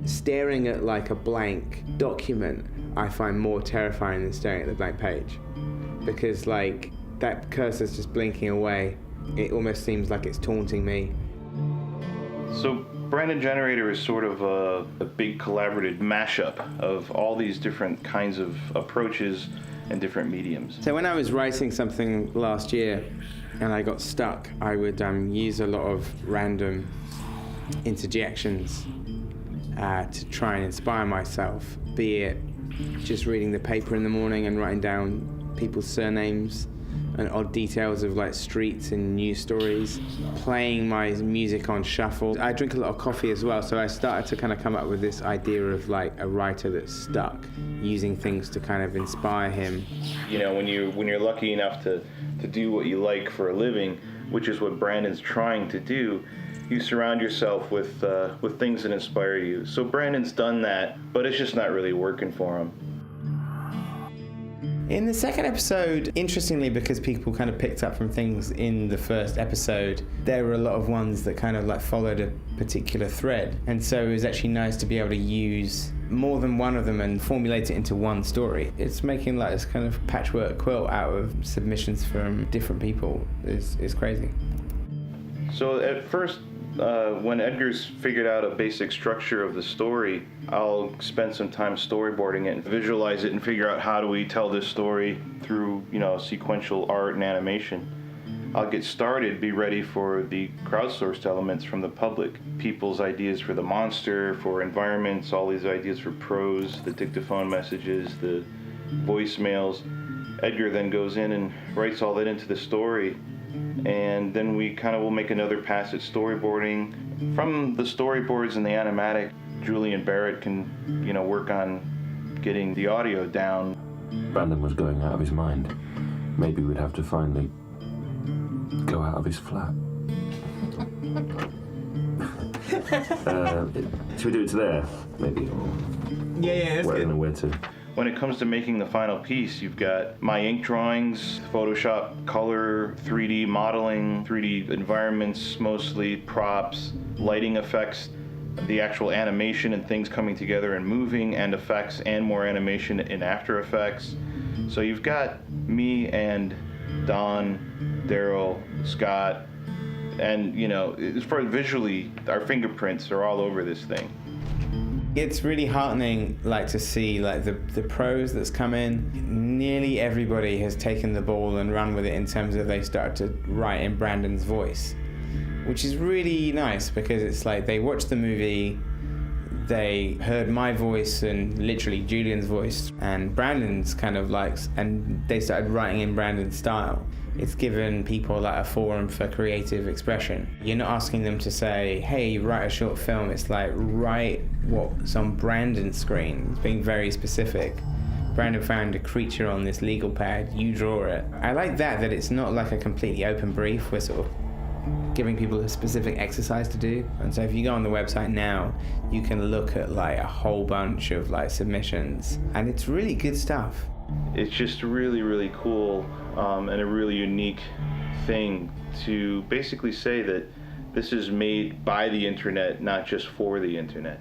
staring at like a blank document I find more terrifying than staring at the blank page, because like that cursor's just blinking away. It almost seems like it's taunting me. So Brandon Generator is sort of a big collaborative mashup of all these different kinds of approaches and different mediums. So when I was writing something last year and I got stuck, I would use a lot of random interjections to try and inspire myself, be it just reading the paper in the morning and writing down people's surnames and odd details of like streets and news stories, playing my music on shuffle. I drink a lot of coffee as well, so I started to kind of come up with this idea of like a writer that's stuck, using things to kind of inspire him. You know, when you're lucky enough to do what you like for a living, which is what Brandon's trying to do, you surround yourself with things that inspire you. So Brandon's done that, but it's just not really working for him. In the second episode, interestingly, because people kind of picked up from things in the first episode, there were a lot of ones that kind of like followed a particular thread. And so it was actually nice to be able to use more than one of them and formulate it into one story. It's making like this kind of patchwork quilt out of submissions from different people is crazy. So at first, when Edgar's figured out a basic structure of the story, I'll spend some time storyboarding it and visualize it and figure out how do we tell this story through, sequential art and animation. I'll get started, be ready for the crowdsourced elements from the public. People's ideas for the monster, for environments, all these ideas for prose, the dictaphone messages, the voicemails. Edgar then goes in and writes all that into the story. And then we kind of will make another pass at storyboarding. From the storyboards and the animatic, Julian Barrett can, work on getting the audio down. Brandon was going out of his mind. Maybe we'd have to finally go out of his flat. Should we do it to there, maybe? Yeah, that's good. I good. don't know where to. When it comes to making the final piece, you've got my ink drawings, Photoshop color, 3D modeling, 3D environments, mostly props, lighting effects, the actual animation and things coming together and moving, and effects and more animation in After Effects. So you've got me and Don, Daryl, Scott, and as far as visually, our fingerprints are all over this thing. It's really heartening, to see the prose that's come in. Nearly everybody has taken the ball and run with it in terms of they started to write in Brandon's voice, which is really nice because it's like they watched the movie, they heard my voice and literally Julian's voice and Brandon's and they started writing in Brandon's style. It's given people a forum for creative expression. You're not asking them to say, hey, write a short film. It's like, write what's on Brandon's screen. It's being very specific. Brandon found a creature on this legal pad, you draw it. I like that it's not like a completely open brief. We're sort of giving people a specific exercise to do. And so if you go on the website now, you can look at a whole bunch of submissions, and it's really good stuff. It's just really, really cool and a really unique thing to basically say that this is made by the internet, not just for the internet.